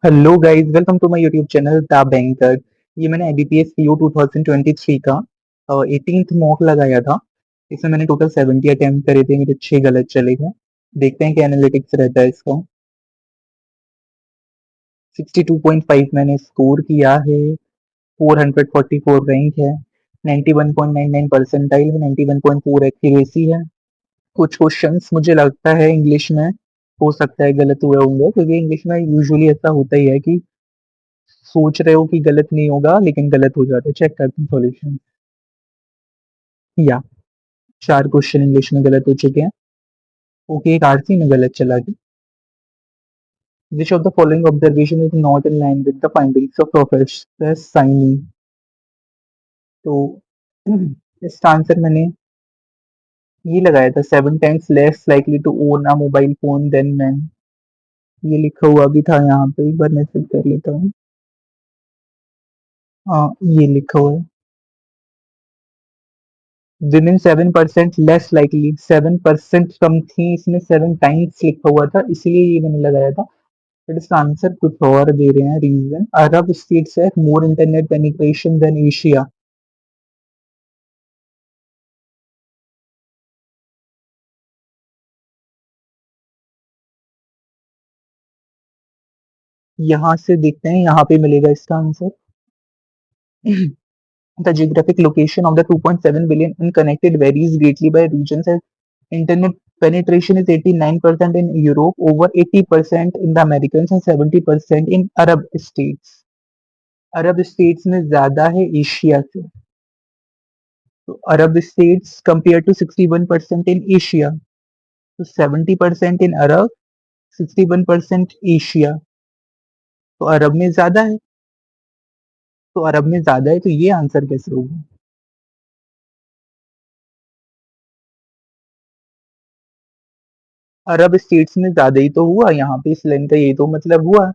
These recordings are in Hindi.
Hello guys, welcome to my YouTube channel the banker. ये मैंने आईबीपीएस पीओ 2023 का 18th मॉक लगाया था। इसमें मैंने टोटल 70 अटेम्प्ट करे थे, मेरे 6 गलत चले गए। देखते हैं क्या एनालिटिक्स रहता है इसका। 62.5 मैंने स्कोर किया है। 444 रैंक है। 91.99 परसेंटाइल है। 91.4 एक्यूरेसी है। कुछ क्वेश्चंस मुझे लगता है इंग्लिश में हो सकता है गलत हुए होंगे, क्योंकि इंग्लिश में यूजुअली ऐसा होता ही है कि सोच रहे हो कि गलत नहीं होगा लेकिन गलत हो जाता है। चेक करते हैं सॉल्यूशन। या 4 क्वेश्चन इंग्लिश में गलत हो चुके हैं। ओके, एक आरसी में गलत चला गया। Which of the following observation is not in line with the findings of professor Saini. तो इसका आंसर मैंने ये लगाया था, 7 times less likely to own a mobile phone than man. ये लिखा हुआ भी था यहाँ पे, एक बार मैं चेक कर लेता हूँ। हाँ, ये लिखा हुआ है विमेन 7% लेस लाइकली। 7% कम थी, इसमें 7 टाइम्स लिखा हुआ था, इसलिए ये मैंने लगाया था। बट इसका आंसर कुछ और दे रहे हैं। रीजन, अरब स्टेट्स है मोर इंटरनेट पेनिट्रेशन देन एशिया। यहाँ से देखते हैं, यहाँ पे मिलेगा इसका answer. The geographic location of the 2.7 billion unconnected varies greatly by regions as internet penetration is 89% in Europe, over 80% in the Americans and 70% in Arab states. Arab states में ज्यादा है एशिया से। तो Arab states compare to 61% in Asia. तो 70% इन अरब, 61% एशिया। तो अरब में ज्यादा है। तो अरब में ज्यादा है, तो ये आंसर कैसे होगा। अरब स्टेट्स में ज्यादा ही तो हुआ यहाँ पे, इस लाइन का ये तो मतलब हुआ।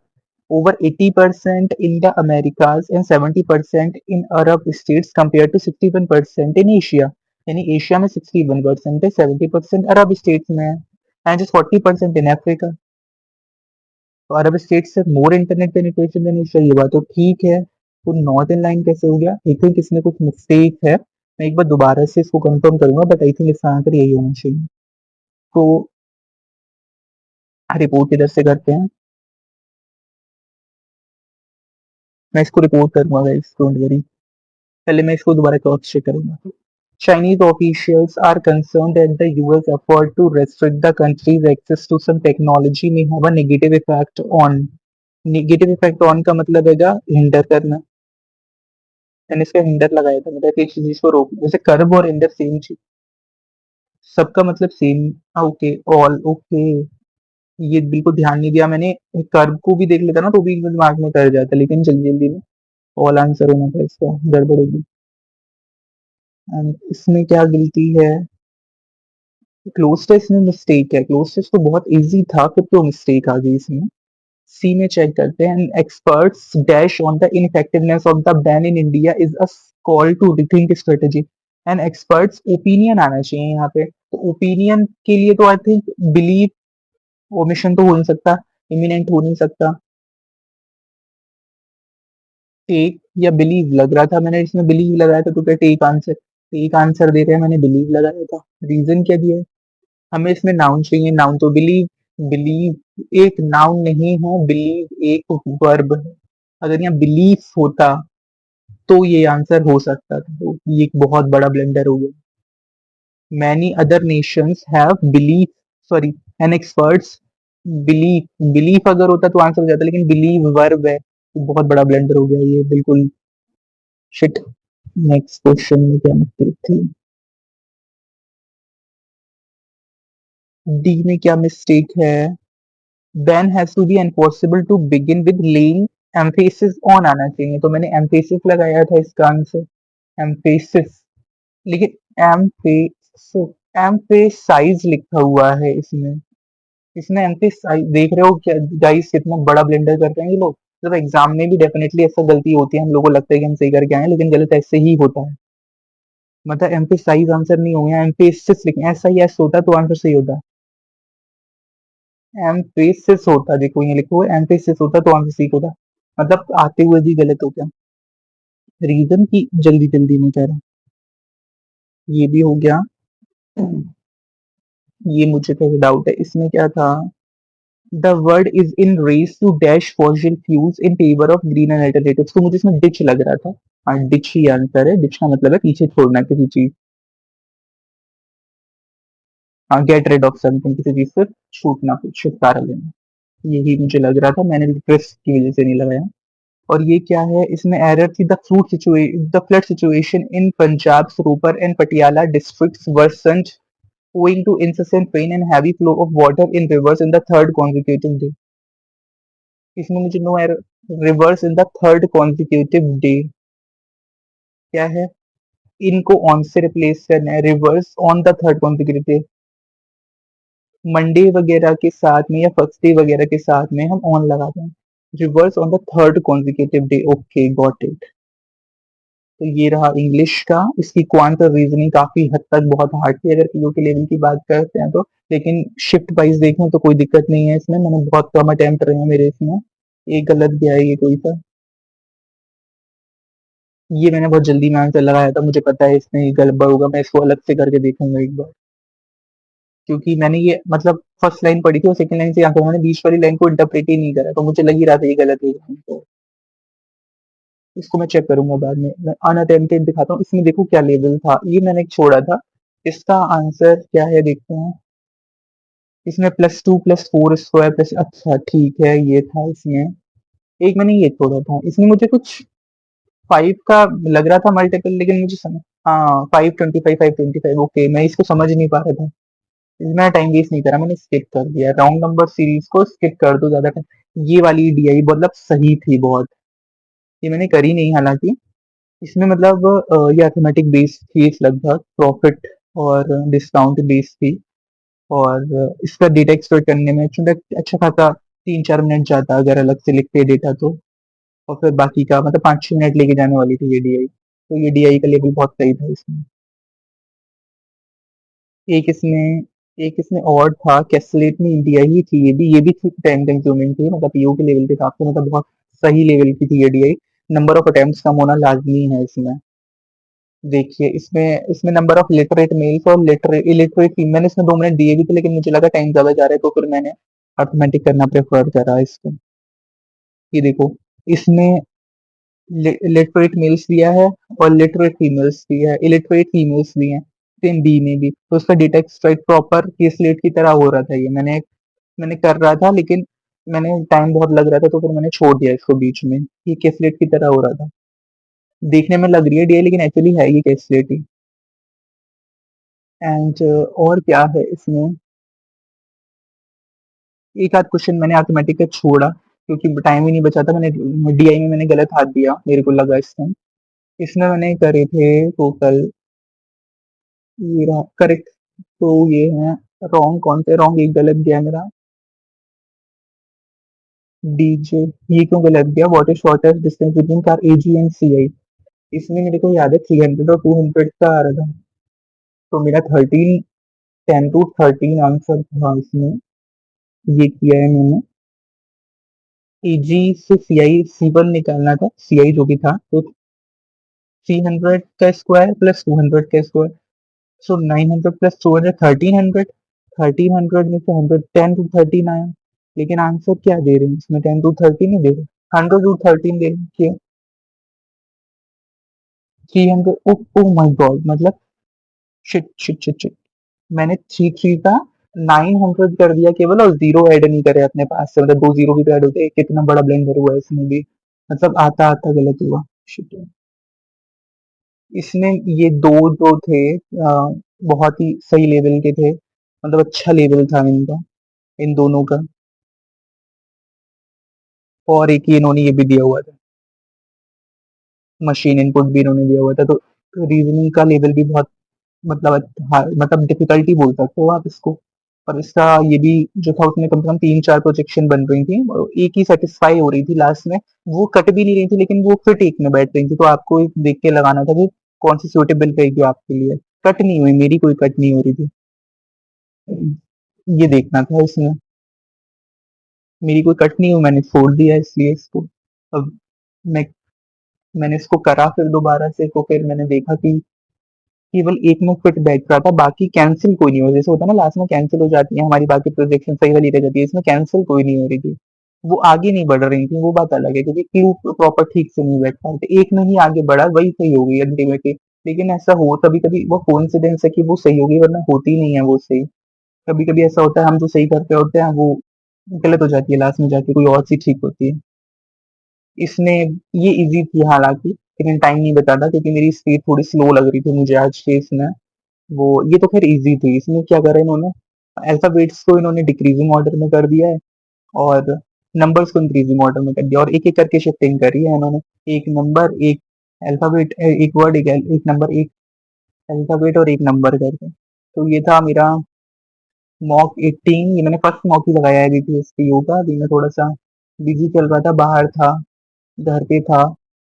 Over 80% in the Americas and 70% in Arab states compare to 61% in Asia. यानी एशिया में 61% है, 70% अरब स्टेट्स में है, एंड जस्ट 40% इन अफ्रीका। तो अरब स्टेट्स से मोर इंटरनेट पेनिट्रेशन देनी चाहिए, बात तो ठीक है। तो नॉर्थ इन लाइन कैसे हो गया। आई थिंक इसमें कुछ मिस्टेक है। मैं एक बार दोबारा से इसको कंफर्म करूंगा, बट आई थिंक इसका आंसर यही होना चाहिए। तो रिपोर्ट किधर से करते हैं। मैं इसको रिपोर्ट करूंगा गाइस, डोंट वरी। पहले मैं इसको दोबारा क्रॉस चेक करूंगा। Chinese officials are concerned that the US effort to restrict the country's access to some technology may have a negative effect on। Negative effect on का मतलब है हिंडर करना। मैंने इसका हिंडर लगाया था, मतलब किसी चीज को रोक, जैसे कर्व और हिंडर सेम चीज। सबका मतलब सेम। Okay, all okay. ये बिल्कुल ध्यान नहीं दिया मैंने। कर्व को भी देख लेता ना तो भी दिमाग में कर जाता, लेकिन जल्दी जल्दी में ऑल आंसर होना था इसका, गड़बड़ होगी। And इसमें क्या गलती है। क्लोज टेस्ट में मिस्टेक है। क्लोज टेस्ट तो बहुत इजी था, फिर तो मिस्टेक आ गई इसमें। सी में चेक करते हैं। Experts dash on the ineffectiveness of the ban in India is a call to rethink strategy. And experts opinion आना चाहिए यहाँ पे। तो ओपिनियन के लिए तो आई थिंक बिलीव ओमिशन तो हो नहीं सकता, इमिनेंट हो नहीं सकता। टेक या बिलीव लग रहा था, मैंने इसमें बिलीव लगाया था, तो क्या टेक आंसर। टेक आंसर दे रहे हैं, मैंने बिलीव लगाया था। रीजन क्या दिया है। हमें इसमें नाउन चाहिए, नाउन तो बिलीव। बिलीव एक नाउन नहीं है, बिलीव एक वर्ब है। अगर यहाँ बिलीफ होता तो ये आंसर हो सकता था, तो ये एक बहुत बड़ा ब्लेंडर हो गया। Many other Nations have belief, sorry, and experts belief. Belief अगर होता तो आंसर हो जाता, लेकिन बिलीव वर्ब है, तो बहुत बड़ा ब्लेंडर हो गया ये बिल्कुल। शिट। नेक्स्ट क्वेश्चन में क्या मिस्टेक थी। डी में क्या मिस्टेक है। Ban has to be enforceable to begin with laying emphasis on आना चाहिए, तो मैंने एम्फेसिस लगाया था इसका आंसर। एम्फेसिस, लेकिन एम्फेसाइज लिखा हुआ है इसमें। इसमें एम्फेसाइज देख रहे हो क्या गाइस, कितना बड़ा ब्लेंडर करते हैं ये लोग। मतलब एग्जाम में भी डेफिनेटली ऐसा गलती होती है, हम लोगों को लगता है कि हम सही करके आए हैं, लेकिन गलत ऐसे ही होता है। मतलब एम्फेसाइज आंसर नहीं हो गया, एम्फेसिस लिखें, ऐसा ही एस होता तो आंसर सही होता। एम्फेसिस होता, देखो ये लिखो एम्फेसिस होता तो एम्फेसिस होता, मतलब आते हुए भी गलत हो गया। रीजन की जल्दी जल्दी में कह रहा हूँ। ये भी हो गया। ये मुझे थोड़ा डाउट है, इसमें क्या था? The word is in race to dash fossil fuels in favour of green and alternatives, तो मुझे इसमें डिच लग रहा था। हाँ, डिच ही आंसर है। डिच का मतलब है पीछे छोड़ना किसी चीज। हाँ, गेट रेड ऑफ समथिंग, किसी चीज से छूटना, कुछ छुटकारा लेना। यही मुझे लग रहा था, मैंने रिक्वेस्ट की वजह से नहीं लगाया। और ये क्या है? इसमें एरर थी, the flood situation in Punjab सरोपर and Patiala districts worsened owing to incessant rain and heavy flow of water in rivers in the third consecutive day। इसमें मुझे no error. Reverse in the third consecutive day क्या है? इनको ऑन से रिप्लेस करना है, reverse on the third consecutive day. Monday वगैरह के साथ में या फर्स्ट डे वगैरह के साथ में हम ऑन लगाते हैं। Reverse on the third consecutive day, okay got it. तो ये रहा इंग्लिश का। इसकी क्वांट और रीजनिंग काफी हद तक बहुत हार्ड थी अगर पीओ के लेवल की बात करते हैं तो। लेकिन शिफ्ट वाइज देखें तो कोई दिक्कत नहीं है इसमें, मैंने बहुत कम अटेम्प्ट रहे हैं मेरे इसमें। एक गलत गया है ये कोई सा। ये मैंने बहुत जल्दी में आंसर लगाया था, मुझे पता है इसमें ये गड़बड़ होगा, मैं इसको अलग से करके देखूंगा एक बार। क्योंकि मैंने ये मतलब फर्स्ट लाइन पढ़ी थी और सेकंड लाइन से आंसर, मैंने बीच वाली लाइन को इंटरप्रेट ही नहीं करा, तो मुझे लग ही रहा था ये गलत है। तो इसको मैं चेक करूंगा बाद में। मैं अनअटेम्प्टेड दिखाता हूँ, इसमें देखो क्या लेवल था, ये मैंने छोड़ा था। इसका आंसर क्या है देखते हैं। इसमें +2 + 4 स्क्वायर प्लस, अच्छा ठीक है ये था इसमें। एक मैंने ये छोड़ा था, इसमें मुझे कुछ 5 का लग रहा था मल्टीपल, लेकिन मुझे समझ, हाँ 525 525, ओके मैं इसको समझ नहीं पा रहा था। मैं टाइम वेस्ट नहीं करा, मैंने स्किप कर दिया राउंड नंबर सीरीज को, स्किप कर दो ज्यादा टाइम। ये वाली डीआई मतलब सही थी बहुत। ये मैंने करी नहीं हालांकि। इसमें मतलब ये अर्थमेटिक बेस्ड थी लगभग, प्रॉफिट और डिस्काउंट बेस्ड थी। और इसका डेटा एक्सप्लोर करने में अच्छा खासा 3-4 मिनट जाता अगर अलग से लिखते डेटा तो। और फिर बाकी का मतलब 5-6 मिनट लेके जाने वाली थी ये डीआई, तो ये डीआई का लेवल बहुत सही था इसमें। एक इसमें एक इसमें और था, कैसलेट में इंडिया ही थी, ये भी थी टाइम कंज्यूमिंग थी, मतलब पीओ के लेवल के हिसाब से मतलब बहुत सही लेवल की थी ये डीआई। नंबर ऑफ अटेम्प्ट्स कम होना लाजमी है इसमें। देखिए इसमें इसमें नंबर ऑफ लिटरेट मेल्स और इलिटरेट फीमेल, इसमें 2 मिनट दिए भी थे लेकिन मुझे लगा टाइम ज्यादा जा रहा है तो फिर मैंने अर्थमेटिक करना प्रेफर करा इसको। ये देखो इसमें लिटरेट मेल्स दिया है और लिटरेट फीमेल्स दिया है, इलिटरेट फीमेल्स भी हैं सेम बी में भी, तो उसका डेटा एक्सट्रैक्ट प्रॉपर केसलेट की तरह हो रहा था। ये मैंने कर रहा था लेकिन मैंने टाइम बहुत लग रहा था तो फिर मैंने छोड़ दिया इसको बीच में। ये केसलेट की तरह हो रहा था, देखने में लग रही है डीआई लेकिन एक्चुअली है ये केसलेट ही। एंड और क्या है इसमें? एक आध क्वेश्चन मैंने अर्थमेटिक का छोड़ा क्योंकि टाइम ही नहीं बचा था, मैंने डीआई में मैंने गलत हाथ दिया मेरे को लगा इस टाइम। इसमें मैंने करे थे टोटल, ये रहा करेक्ट। तो ये है रॉन्ग, कौन से रॉन्ग, एक गलत गया मेरा। डीजे, ये क्यों गलत गया? What is shortest distance between car AG and CI. इसमें मेरे को याद है 300 और 200 का आ रहा था, तो मेरा 10 to 13 आंसर था इसमें। ये किया है मैंने। एजी से सीआई C1 निकालना था, सीआई जो भी था, तो 300 का स्क्वायर प्लस 200 का स्क्वायर, सो 900 प्लस 200 1300। 1300 में से 100 10 to 13 आया, लेकिन आंसर क्या दे रहे हैं इसमें? 10 to 13 ही दे रहे हैं, 100 to 13 दे रहे हैं। क्यों? 300, ओ माय गॉड, मतलब शिट शिट शिट शिट, मैंने 3 का 900 कर दिया केवल, और जीरो ऐड नहीं करे अपने पास से, मतलब 2 जीरो भी तो ऐड होते हैं, कितना बड़ा ब्लेंडर हुआ है इसमें भी, मतलब आता आता गलत हुआ। शिट। इसमें ये दो जो थे बहुत ही सही लेवल के थे, मतलब अच्छा लेवल था इनका, इन दोनों का। और एक ही इन्होंने ये भी दिया हुआ था, मशीन इनपुट भी इन्होंने दिया हुआ था, तो रीजनिंग का लेवल भी बहुत मतलब मतलब डिफिकल्टी बोल सकते हो आप इसको। और इसका ये भी जो था उसमें कम से कम 3-4 प्रोजेक्शन बन रही थी और एक ही सेटिस्फाई हो रही थी लास्ट में। वो कट भी नहीं रही थी लेकिन वो फिट एक में बैठ रही थी, तो आपको एक देख के लगाना था कि कौन सी सूटेबल रहेगी आपके लिए। कट नहीं हुई, मेरी कोई कट नहीं हो रही थी, ये देखना था इसमें। मेरी कोई कट नहीं हुई, मैंने छोड़ दिया इसलिए इसको। अब मैं मैंने इसको करा फिर दोबारा से, तो फिर मैंने देखा कि केवल एक में फिट बैठ रहा था, बाकी कैंसिल कोई नहीं हो रहा। जैसे होता है ना लास्ट में कैंसिल हो जाती है हमारी बाकी प्रोजेक्शन सही वाली रह जाती है, इसमें कैंसिल कोई नहीं हो रही थी। वो आगे नहीं बढ़ रही थी, वो बात अलग है, क्योंकि क्यू प्रॉपर ठीक से नहीं बैठ पा रहे थे। एक में ही आगे बढ़ा, वही सही हो गई अल्टीमेटली। लेकिन ऐसा हो कभी कभी, वो कोइंसिडेंस है कि वो सही होगी, वरना होती नहीं है वो सही। कभी कभी ऐसा होता है हम जो सही करते होते हैं वो गलत हो जाती है, लास्ट में जाके कोई और चीज ठीक होती है। इसने ये इजी थी हालांकि, लेकिन टाइम नहीं बता था क्योंकि मेरी स्पीड थोड़ी स्लो लग रही थी मुझे आज के इसमें। वो ये तो खैर इजी थी। इसमें क्या करा इन्होंने, अल्फाबेट्स को इन्होंने डिक्रीजिंग ऑर्डर में कर दिया है, और नंबर्स को इंक्रीजिंग ऑर्डर में कर दिया, और एक एक करके शिफ्टिंग करी है इन्होंने। एक नंबर, एक अल्फाबेट, एक वर्ड, एक नंबर, एक अल्फाबेट और एक नंबर करके। तो ये था मेरा मॉक 18। ये मैंने फर्स्ट मॉक ही लगाया है बीपीएस पी का। अभी मैं थोड़ा सा बिजी चल रहा था, बाहर था, घर पे था,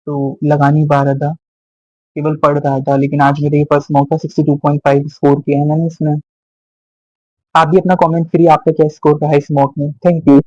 तो लगा नहीं पा रहा था, केवल पढ़ रहा था। लेकिन आज मेरे ये फर्स्ट मॉक था, 62.5 स्कोर किया है मैंने इसमें। आप भी अपना कमेंट करिए, आपका क्या स्कोर रहा है इस मॉक में। Thank you.